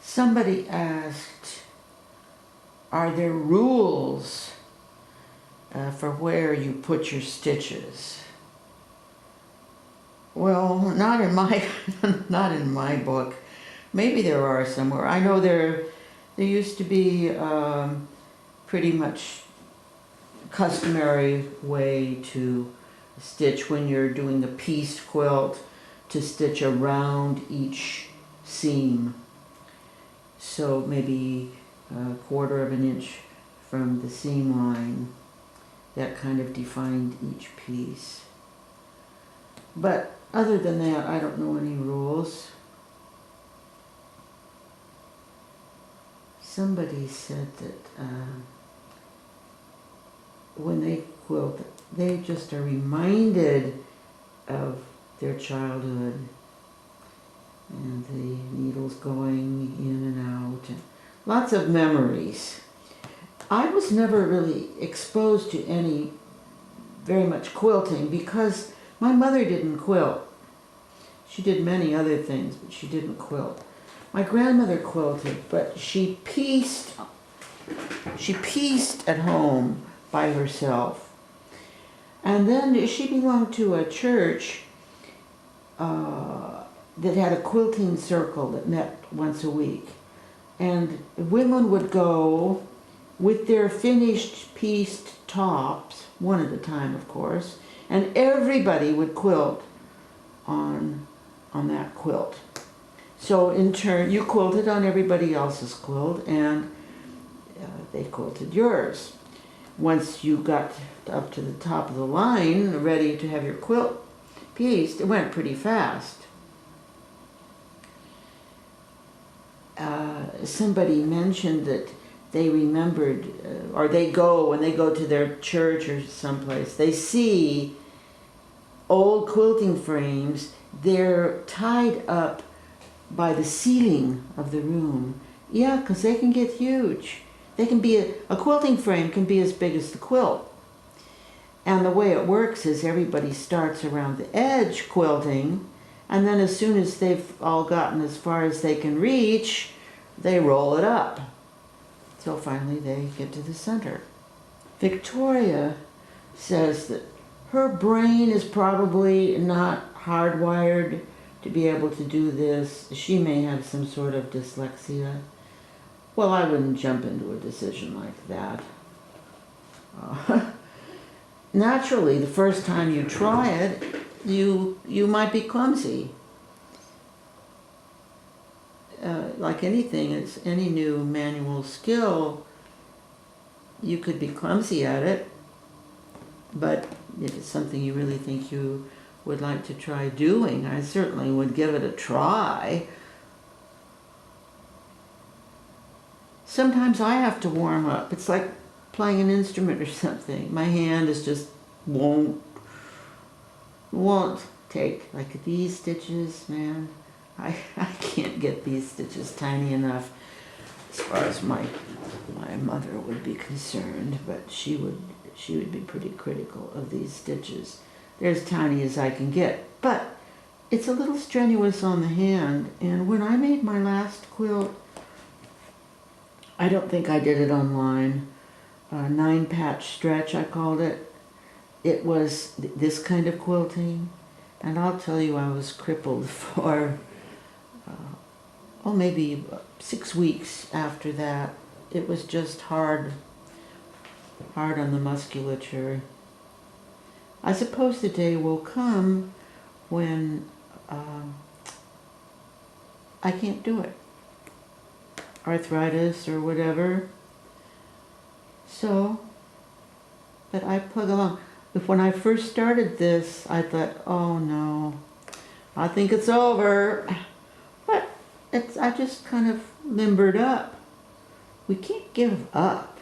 Somebody asked, are there rules for where you put your stitches? Well, not in my not in my book. Maybe there are somewhere. I know there used to be pretty much customary way to stitch when you're doing the pieced quilt, to stitch around each seam. So maybe a quarter of an inch from the seam line. That kind of defined each piece. But other than that, I don't know any rules. Somebody said that when they quilt, they just are reminded of their childhood and the needles going in and out, and lots of memories. I was never really exposed to any very much quilting because my mother didn't quilt. She did many other things, but she didn't quilt. My grandmother quilted, but she pieced at home by herself. And then she belonged to a church that had a quilting circle that met once a week. And women would go with their finished pieced tops, one at a time of course, and everybody would quilt on that quilt. So in turn, you quilted on everybody else's quilt, and they quilted yours. Once you got up to the top of the line, ready to have your quilt pieced, it went pretty fast. Somebody mentioned that they remembered, or when they go to their church or someplace, they see old quilting frames. They're tied up by the ceiling of the room. Yeah, because they can get huge. They can be, a quilting frame can be as big as the quilt. And the way it works is everybody starts around the edge quilting, and then as soon as they've all gotten as far as they can reach, they roll it up. So finally they get to the center. Victoria says that her brain is probably not hardwired to be able to do this. She may have some sort of dyslexia. Well, I wouldn't jump into a decision like that. Naturally, the first time you try it, you might be clumsy. Like anything, it's any new manual skill, you could be clumsy at it, but if it's something you really think you would like to try doing, I certainly would give it a try. Sometimes I have to warm up. It's like playing an instrument or something. My hand is just won't take, like these stitches, man. I can't get these stitches tiny enough as far as my mother would be concerned, but she would be pretty critical of these stitches. They're as tiny as I can get, but it's a little strenuous on the hand. And when I made my last quilt, I don't think I did it online, 9-patch stretch I called it. It was this kind of quilting, and I'll tell you, I was crippled for maybe 6 weeks after that. It was just hard on the musculature. I suppose the day will come when I can't do it. Arthritis or whatever. So, but I plug along. When I first started this, I thought, oh no, I think it's over. But I just kind of limbered up. We can't give up.